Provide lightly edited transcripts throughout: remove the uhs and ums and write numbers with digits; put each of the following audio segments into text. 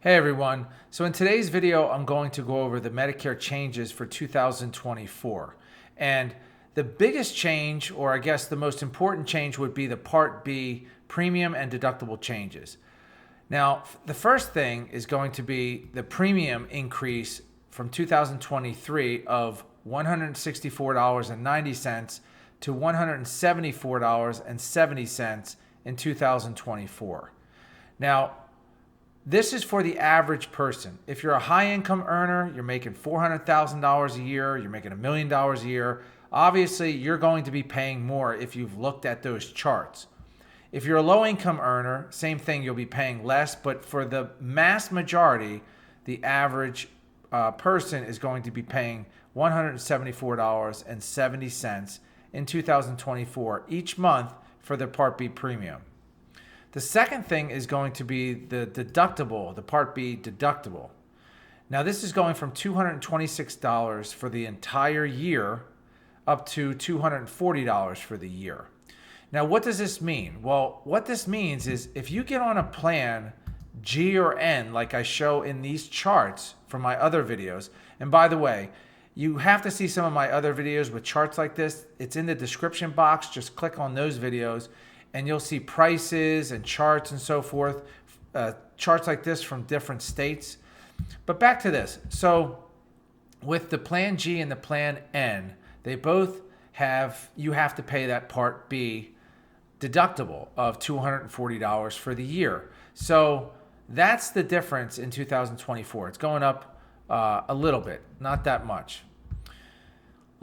Hey everyone, so in today's video I'm going to go over the Medicare changes for 2024. And the biggest change, or I guess the most important change, would be the Part B premium and deductible changes. Now, the first thing is going to be the premium increase from 2023 of $164.90 to $174.70 in 2024. Now, this is for the average person. If you're a high income earner, you're making $400,000 a year, you're making $1 million a year, obviously you're going to be paying more if you've looked at those charts. If you're a low income earner, same thing, you'll be paying less, but for the mass majority, the average person is going to be paying $174.70 in 2024 each month for their Part B premium. The second thing is going to be the deductible, the Part B deductible. Now this is going from $226 for the entire year up to $240 for the year. Now what does this mean? Well, what this means is if you get on a plan G or N, like I show in these charts from my other videos, and by the way, you have to see some of my other videos with charts like this. It's in the description box. Just click on those videos and you'll see prices and charts and so forth, charts like this from different states. But back to this. So with the Plan G and the Plan N, they both you have to pay that Part B deductible of $240 for the year. So that's the difference in 2024. It's going up a little bit, not that much.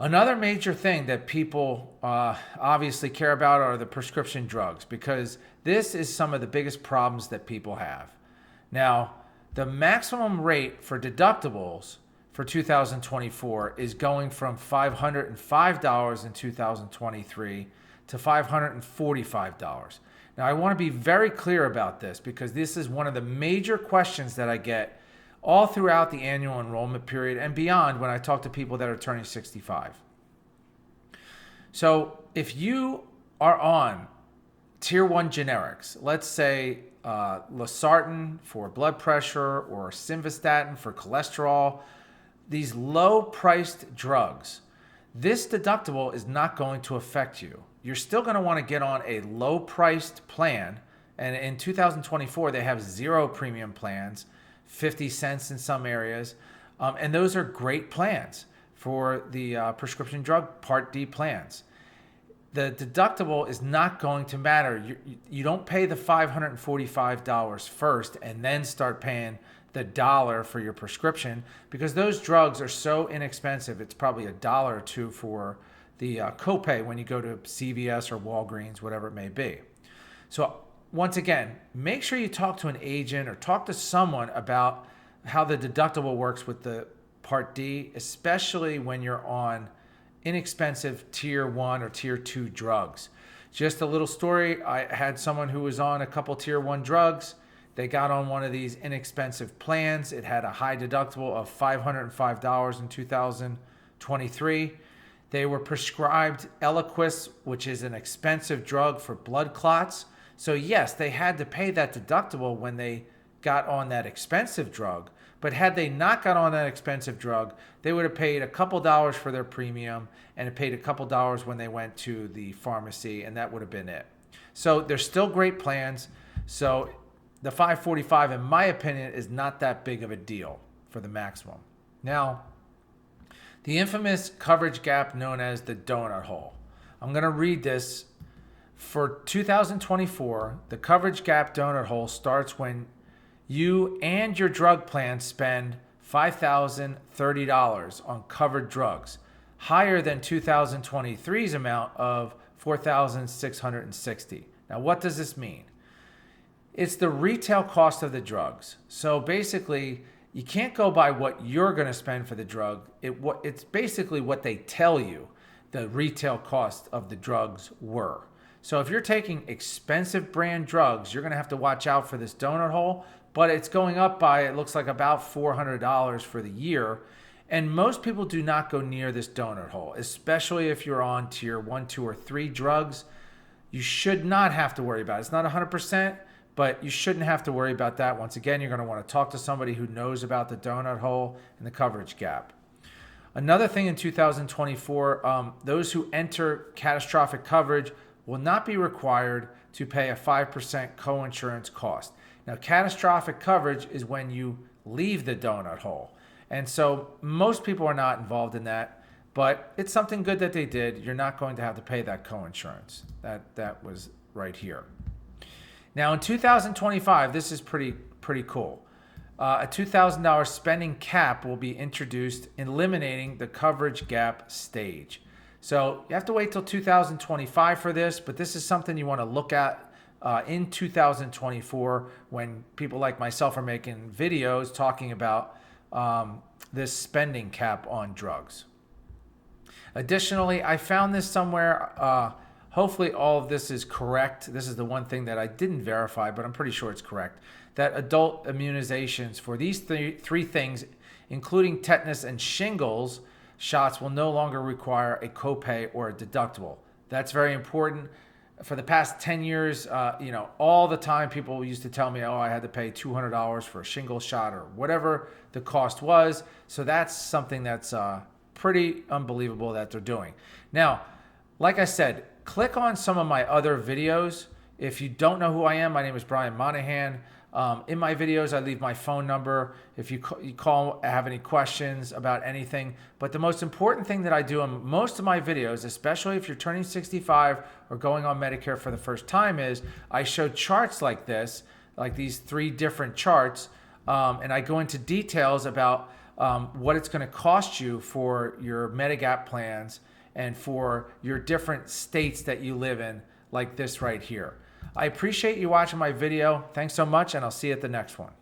Another major thing that people obviously care about are the prescription drugs, because this is some of the biggest problems that people have. Now, the maximum rate for deductibles for 2024 is going from $505 in 2023 to $545. Now, I want to be very clear about this because this is one of the major questions that I get all throughout the annual enrollment period and beyond when I talk to people that are turning 65. So if you are on tier 1 generics, let's say losartan for blood pressure or simvastatin for cholesterol, these low-priced drugs, this deductible is not going to affect you. You're still going to want to get on a low-priced plan, and in 2024 they have 0 premium plans, 50 cents in some areas, and those are great plans for the prescription drug Part D plans. The deductible is not going to matter. You don't pay the $545 first and then start paying the dollar for your prescription, because those drugs are so inexpensive. It's probably $1 or $2 for the copay when you go to CVS or Walgreens, whatever it may be. So once again, make sure you talk to an agent or talk to someone about how the deductible works with the Part D, especially when you're on inexpensive tier 1 or tier 2 drugs. Just a little story. I had someone who was on a couple tier 1 drugs. They got on one of these inexpensive plans. It had a high deductible of $505 in 2023. They were prescribed Eliquis, which is an expensive drug for blood clots. So yes, they had to pay that deductible when they got on that expensive drug. But had they not got on that expensive drug, they would have paid a couple dollars for their premium and paid a couple dollars when they went to the pharmacy, and that would have been it. So they're still great plans. So the $545, in my opinion, is not that big of a deal for the maximum. Now, the infamous coverage gap known as the donut hole. I'm going to read this. For 2024, the coverage gap donut hole starts when you and your drug plan spend $5,030 on covered drugs, higher than 2023's amount of $4,660. Now, what does this mean? It's the retail cost of the drugs. So basically, you can't go by what you're going to spend for the drug. It's basically what they tell you the retail cost of the drugs were. So if you're taking expensive brand drugs, you're going to have to watch out for this donut hole, but it's going up by, it looks like, about $400 for the year. And most people do not go near this donut hole, especially if you're on tier 1, 2, or 3 drugs. You should not have to worry about it. It's not 100%, but you shouldn't have to worry about that. Once again, you're going to want to talk to somebody who knows about the donut hole and the coverage gap. Another thing in 2024, those who enter catastrophic coverage will not be required to pay a 5% coinsurance cost. Now, catastrophic coverage is when you leave the donut hole. And so most people are not involved in that, but it's something good that they did. You're not going to have to pay that coinsurance. That was right here. Now in 2025, this is pretty cool. A $2,000 spending cap will be introduced, eliminating the coverage gap stage. So you have to wait till 2025 for this, but this is something you want to look at in 2024 when people like myself are making videos talking about this spending cap on drugs. Additionally, I found this somewhere. Hopefully all of this is correct. This is the one thing that I didn't verify, but I'm pretty sure it's correct. That adult immunizations for these three things, including tetanus and shingles shots, will no longer require a copay or a deductible. That's very important. For the past 10 years, all the time people used to tell me, oh, I had to pay $200 for a shingle shot or whatever the cost was. So that's something that's pretty unbelievable that they're doing. Now, like I said, click on some of my other videos. If you don't know who I am, my name is Brian Monahan. In my videos, I leave my phone number if you call, have any questions about anything. But the most important thing that I do in most of my videos, especially if you're turning 65 or going on Medicare for the first time, is I show charts like this, like these three different charts, and I go into details about what it's going to cost you for your Medigap plans and for your different states that you live in, like this right here. I appreciate you watching my video. Thanks so much, and I'll see you at the next one.